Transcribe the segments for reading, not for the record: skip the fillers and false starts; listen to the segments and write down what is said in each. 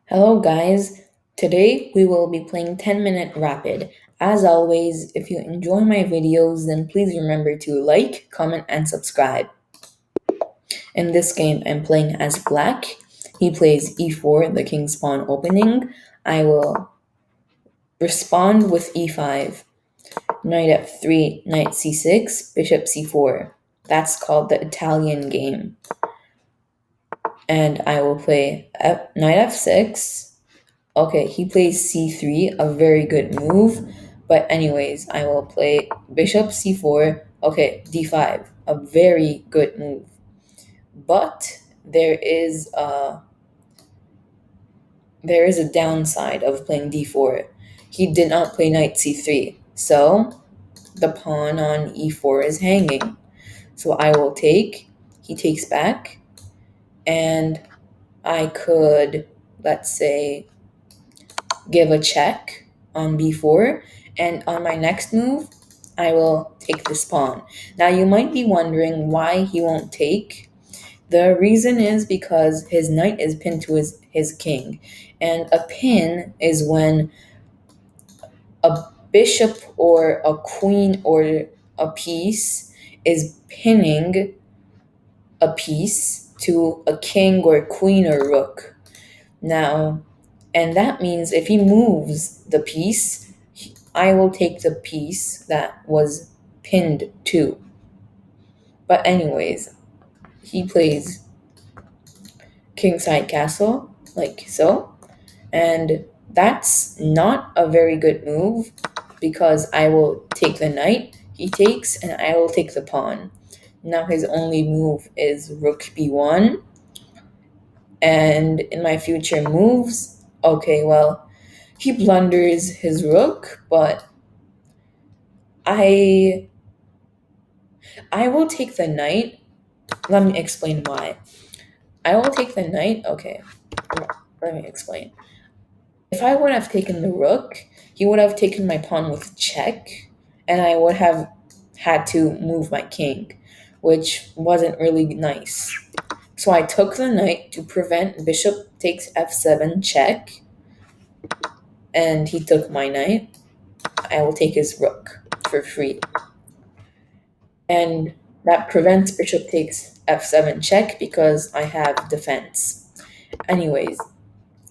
Hello, guys. Today we will be playing 10-minute rapid. As always, if you enjoy my videos, then please remember to like, comment, and subscribe. In this game, I'm playing as black. He plays e4, the king's pawn opening. I will respond with e5, knight f3, knight c6, bishop c4. That's called the Italian game. And I will play knight f6. Okay, he plays c3, a very good move. But anyways, I will play bishop c4. Okay, d5, a very good move. But there is a downside of playing d4. He did not play knight c3, so the pawn on e4 is hanging. So I will take. He takes back, and I could, let's say, give a check on b4, and on my next move I will take this pawn. Now you might be wondering why he won't take. The reason is because his knight is pinned to his king, and a pin is when a bishop or a queen or a piece is pinning a piece to a king or a queen or rook. Now, and that means if he moves the piece, I will take the piece that was pinned to. But anyways, he plays kingside castle, like so. And that's not a very good move because I will take the knight, he takes, and I will take the pawn. Now his only move is rook b1. And in my future moves, okay, well, he blunders his rook, but I I will take the knight. Let me explain why. I will take the knight. Okay, let me explain. If I would have taken the rook, he would have taken my pawn with check, and I would have had to move my king, which wasn't really nice. So I took the knight to prevent bishop takes f7 check, and he took my knight. I will take his rook for free. And that prevents bishop takes f7 check because I have defense. Anyways,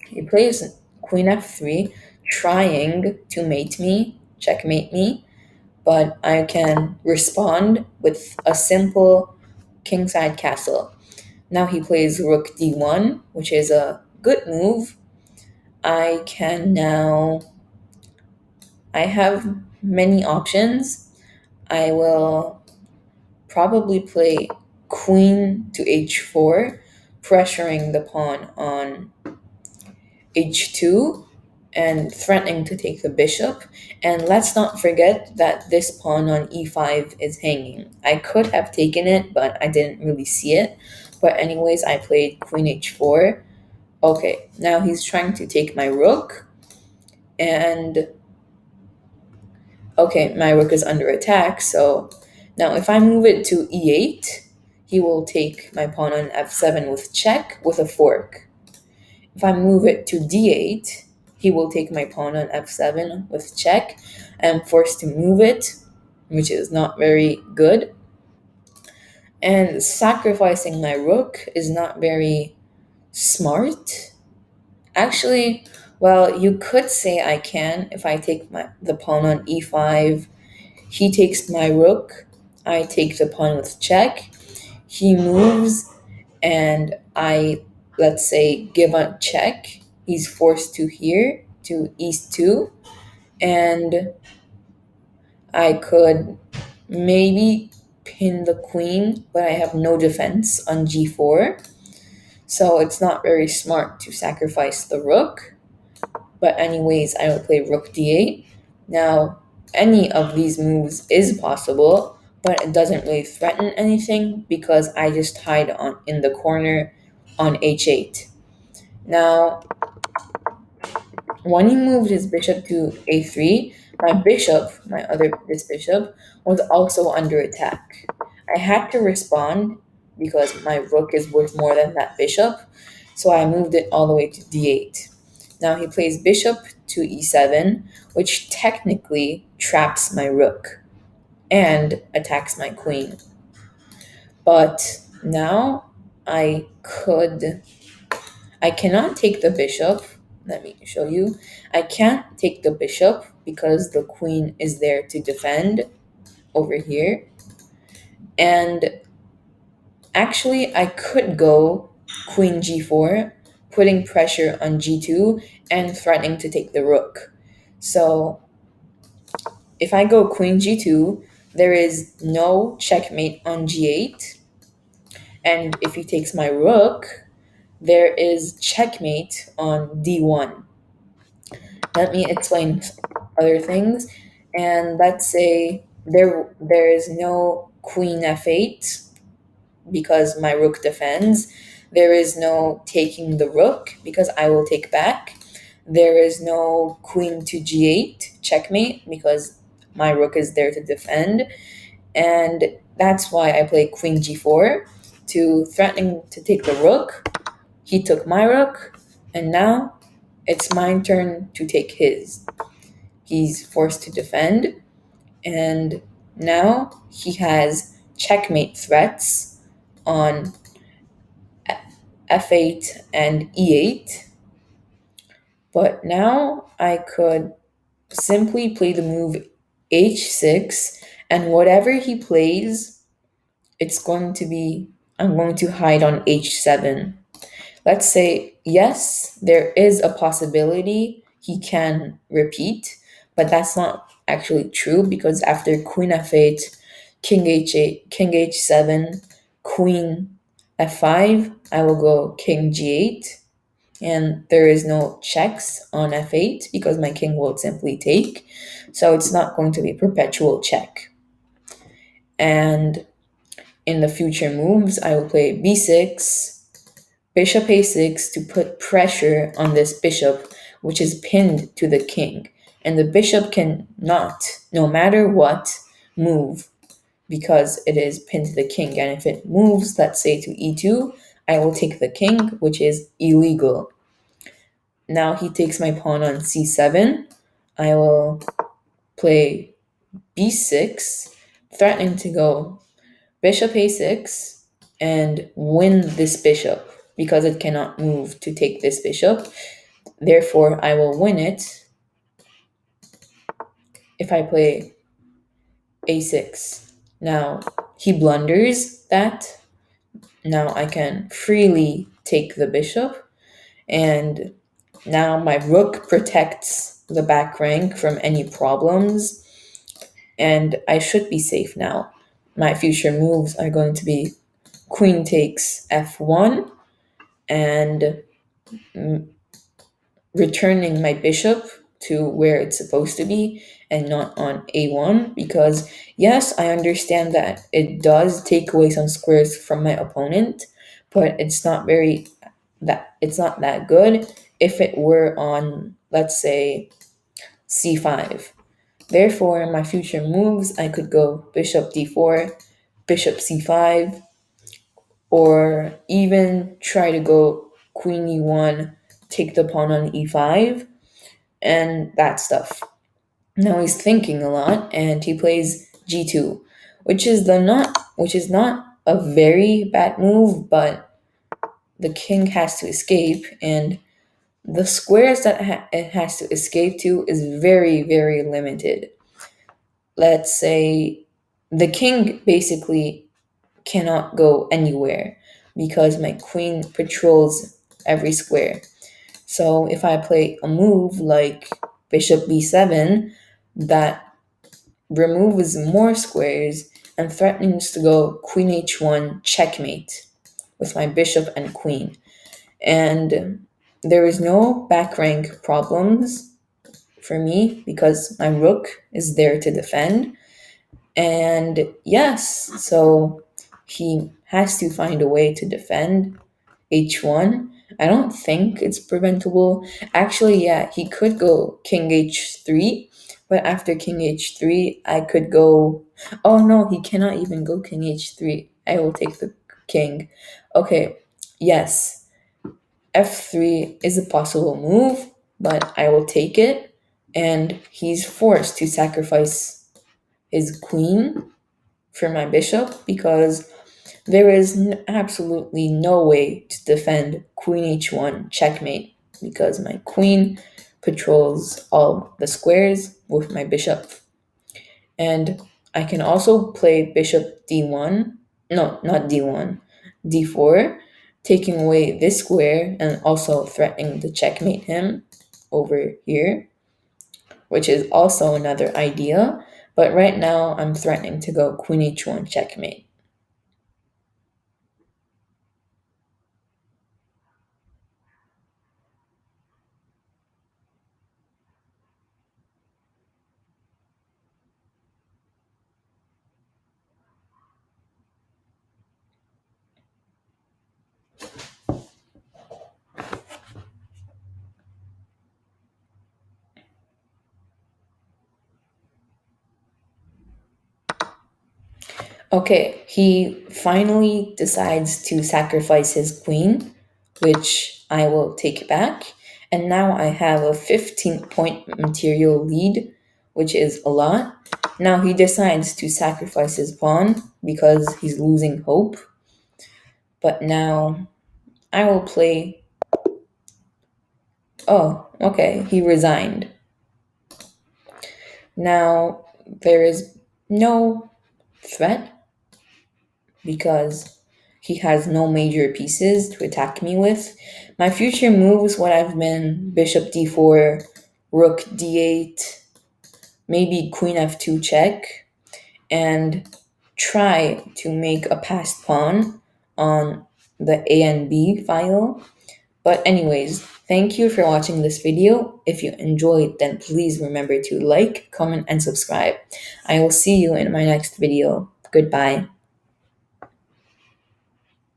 he plays queen f3, trying to mate me, checkmate me, but I can respond with a simple kingside castle. Now he plays rook d1, which is a good move. I have many options. I will probably play queen to h4, pressuring the pawn on h2 and threatening to take the bishop. And let's not forget that this pawn on e5 is hanging. I could have taken it, but I didn't really see it. But anyways, I played queen h4. Okay, now he's trying to take my rook. And okay, my rook is under attack, so now if I move it to e8, he will take my pawn on f7 with check with a fork. If I move it to d8, he will take my pawn on f7 with check. I'm forced to move it, which is not very good. And sacrificing my rook is not very smart. Actually, well, you could say I can if I take the pawn on e5. He takes my rook, I take the pawn with check. He moves, and I, let's say, give a check. He's forced to here, to e2, and I could maybe pin the queen, but I have no defense on g4. So it's not very smart to sacrifice the rook. But anyways, I will play rook d8. Now, any of these moves is possible, but it doesn't really threaten anything because I just hide in the corner on h8. Now, when he moved his bishop to a3, this bishop, was also under attack. I had to respond because my rook is worth more than that bishop, so I moved it all the way to d8. Now he plays bishop to e7, which technically traps my rook and attacks my queen. But now I could I cannot take the bishop. Let me show you. I can't take the bishop because the queen is there to defend over here. And actually, I could go queen g4, putting pressure on g2 and threatening to take the rook. So if I go queen g2, there is no checkmate on g8. And if he takes my rook, there is checkmate on d1. Let me explain other things. And let's say there is no queen f8 because my rook defends. There is no taking the rook because I will take back. There is no queen to g8 checkmate because my rook is there to defend. And that's why I play queen g4 to threatening to take the rook. He took my rook, and now it's my turn to take his. He's forced to defend, and now he has checkmate threats on f8 and e8. But now I could simply play the move h6, and whatever he plays, it's going to be, I'm going to hide on h7. Let's say, yes, there is a possibility he can repeat, but that's not actually true because after queen f8, king h8, king h7, queen f5, I will go king g8, and there is no checks on f8 because my king will simply take, so it's not going to be perpetual check. And in the future moves, I will play b6, bishop a6 to put pressure on this bishop, which is pinned to the king. And the bishop can not, no matter what, move because it is pinned to the king. And if it moves, let's say to e2, I will take the king, which is illegal. Now he takes my pawn on c7. I will play b6, threatening to go bishop a6 and win this bishop because it cannot move to take this bishop. Therefore, I will win it if I play a6. Now, he blunders that. Now I can freely take the bishop, and now my rook protects the back rank from any problems, and I should be safe now. My future moves are going to be queen takes f1 and returning my bishop to where it's supposed to be and not on a1 because yes, I understand that it does take away some squares from my opponent, but it's not that good if it were on, let's say, c5. Therefore, my future moves, I could go bishop d4, bishop c5, or even try to go queen e1, take the pawn on e5, and that stuff. Now he's thinking a lot, and he plays g2, which is not a very bad move, but the king has to escape, and the squares that it has to escape to is very, very limited. Let's say the king basically cannot go anywhere because my queen patrols every square. So if I play a move like bishop b7 that removes more squares and threatens to go queen h1 checkmate with my bishop and queen. And there is no back rank problems for me because my rook is there to defend. And yes, so he has to find a way to defend h1. I don't think it's preventable. Actually, yeah, he could go king h3, but after king h3, I could go. Oh no, he cannot even go king h3. I will take the king. Okay, yes, f3 is a possible move, but I will take it, and he's forced to sacrifice his queen for my bishop because there is absolutely no way to defend queen h1 checkmate because my queen patrols all the squares with my bishop. And I can also play bishop d1, no, not d1, d4, taking away this square and also threatening to checkmate him over here, which is also another idea. But right now I'm threatening to go queen h1 checkmate. Okay, he finally decides to sacrifice his queen, which I will take back. And now I have a 15-point material lead, which is a lot. Now he decides to sacrifice his pawn because he's losing hope. But now I will play. Oh, okay, he resigned. Now there is no threat because he has no major pieces to attack me with. My future moves would have been bishop d4, rook d8, maybe queen f2 check, and try to make a passed pawn on the A and B file. But anyways, thank you for watching this video. If you enjoyed, then please remember to like, comment, and subscribe. I will see you in my next video. Goodbye.